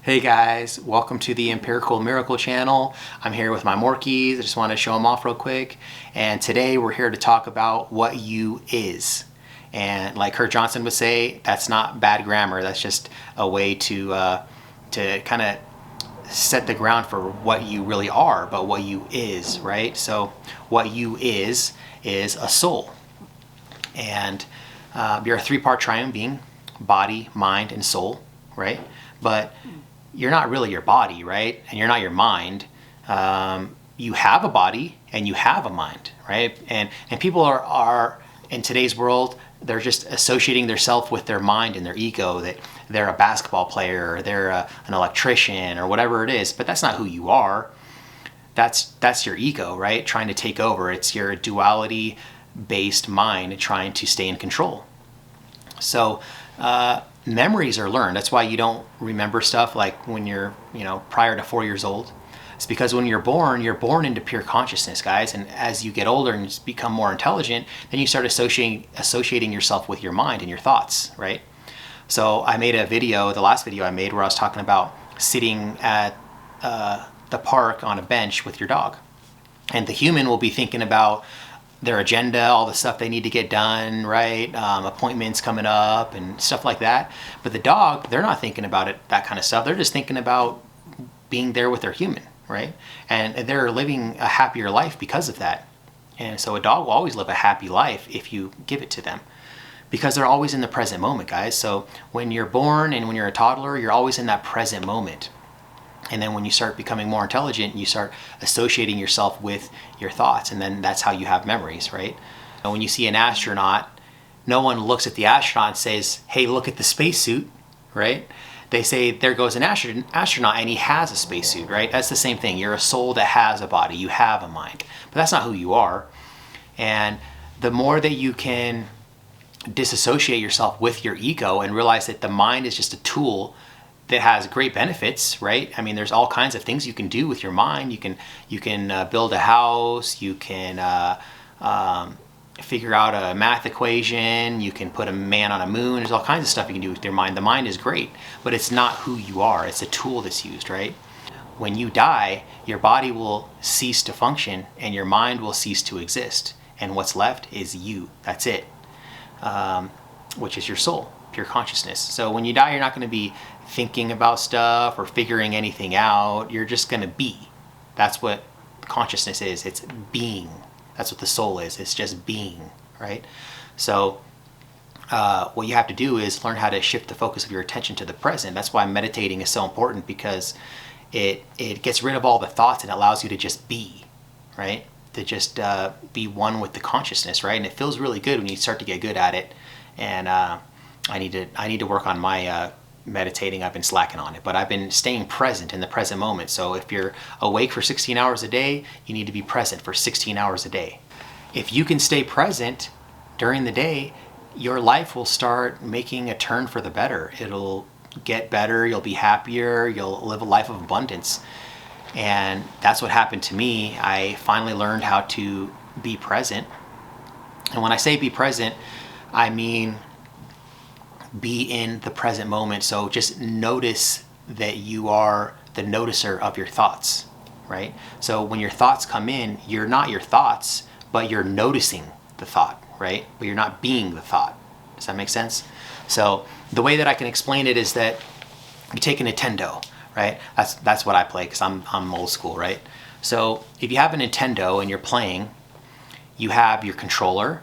Hey guys, welcome to the Empirical Miracle channel. I'm here with my Morkies. I just want to show them off real quick. And today we're here to talk about what you is. And like Kurt Johnson would say, that's not bad grammar. That's just a way to kind of set the ground for what you really are, but what you is, right? So what you is a soul. And you're a three-part triune being: body, mind, and soul, right? But you're not really your body, right? And you're not your mind. You have a body and you have a mind, right? And people are in today's world, they're just associating themselves with their mind and their ego, that they're a basketball player or they're an electrician or whatever it is. But that's not who you are. That's your ego, right? Trying to take over. It's your duality-based mind trying to stay in control. So memories are learned. That's why you don't remember stuff like when you're, prior to 4 years old. It's because when you're born into pure consciousness, guys. And as you get older and you become more intelligent, then you start associating yourself with your mind and your thoughts, right? So I made a video, the last video I made, where I was talking about sitting at the park on a bench with your dog. And the human will be thinking about their agenda, all the stuff they need to get done, right? Appointments coming up and stuff like that. But the dog, they're not thinking about it, that kind of stuff. They're just thinking about being there with their human, right? And they're living a happier life because of that. And so a dog will always live a happy life if you give it to them, because they're always in the present moment, guys. So when you're born and when you're a toddler, you're always in that present moment. And then when you start becoming more intelligent, you start associating yourself with your thoughts. And then that's how you have memories, right? And when you see an astronaut, no one looks at the astronaut and says, hey, look at the spacesuit, right? They say, there goes an astronaut and he has a spacesuit, right? That's the same thing. You're a soul that has a body. You have a mind. But that's not who you are. And the more that you can disassociate yourself with your ego and realize that the mind is just a tool that has great benefits, right? I mean, there's all kinds of things you can do with your mind. You can build a house. You can figure out a math equation. You can put a man on a moon. There's all kinds of stuff you can do with your mind. The mind is great, but it's not who you are. It's a tool that's used, right? When you die, your body will cease to function and your mind will cease to exist. And what's left is you. That's it, which is your soul, pure consciousness. So when you die, you're not going to be thinking about stuff or figuring anything out. You're just going to be. That's what consciousness is. It's being. That's what the soul is. It's just being, right? So what you have to do is learn how to shift the focus of your attention to the present. That's why meditating is so important, because it gets rid of all the thoughts and allows you to just be, right? To just be one with the consciousness, right? And it feels really good when you start to get good at it. And I need to work on my meditating. I've been slacking on it, but I've been staying present in the present moment. So if you're awake for 16 hours a day, you need to be present for 16 hours a day. If you can stay present during the day, your life will start making a turn for the better. It'll get better. You'll be happier. You'll live a life of abundance. And that's what happened to me. I finally learned how to be present. And when I say be present, I mean be in the present moment. So just notice that you are the noticer of your thoughts, right? So when your thoughts come in, you're not your thoughts, but you're noticing the thought, right? But you're not being the thought. Does that make sense? So the way that I can explain it is that you take a Nintendo, right? That's what I play, because I'm old school, right? So if you have a Nintendo and you're playing, you have your controller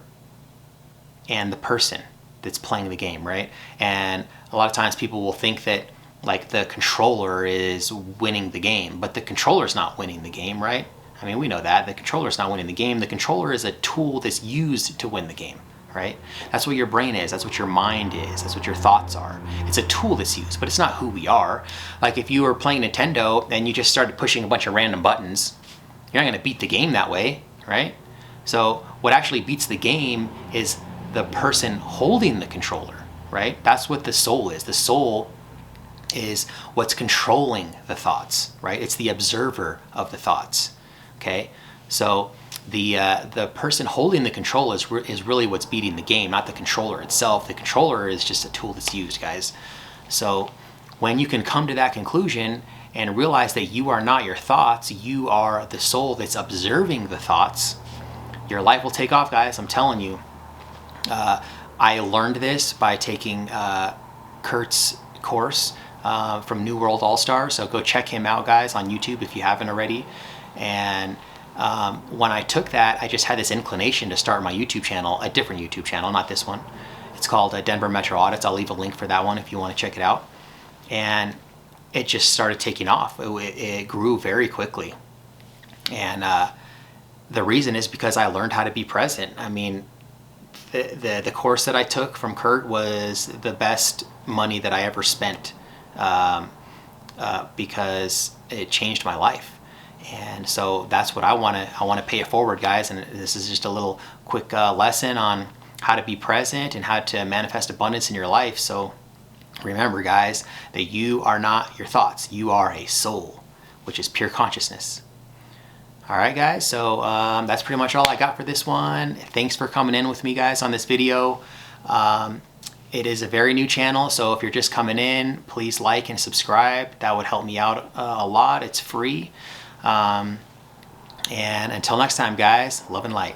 and the person that's playing the game, right? And a lot of times people will think that like the controller is winning the game, but the controller's not winning the game, right? I mean, we know that the controller's not winning the game. The controller is a tool that's used to win the game, right? That's what your brain is. That's what your mind is. That's what your thoughts are. It's a tool that's used, but it's not who we are. Like if you were playing Nintendo and you just started pushing a bunch of random buttons, you're not going to beat the game that way, right? So what actually beats the game is the person holding the controller, right? That's what the soul is. The soul is what's controlling the thoughts, right? It's the observer of the thoughts, okay? So the person holding the control is really what's beating the game, not the controller itself. The controller is just a tool that's used, guys. So when you can come to that conclusion and realize that you are not your thoughts, you are the soul that's observing the thoughts, your life will take off, guys. I'm telling you. I learned this by taking Kurt's course from New World All-Star. So go check him out, guys, on YouTube if you haven't already. And when I took that, I just had this inclination to start my YouTube channel, a different YouTube channel, not this one. It's called Denver Metro Audits. I'll leave a link for that one if you want to check it out. And it just started taking off. It grew very quickly. And the reason is because I learned how to be present. I mean, the course that I took from Kurt was the best money that I ever spent, because it changed my life. And so that's what I want to pay it forward, guys. And this is just a little quick lesson on how to be present and how to manifest abundance in your life. So remember, guys, that you are not your thoughts. You are a soul, which is pure consciousness. All right, guys, so that's pretty much all I got for this one. Thanks for coming in with me, guys, on this video. It is a very new channel, so if you're just coming in, please like and subscribe. That would help me out a lot. It's free. And until next time, guys, love and light.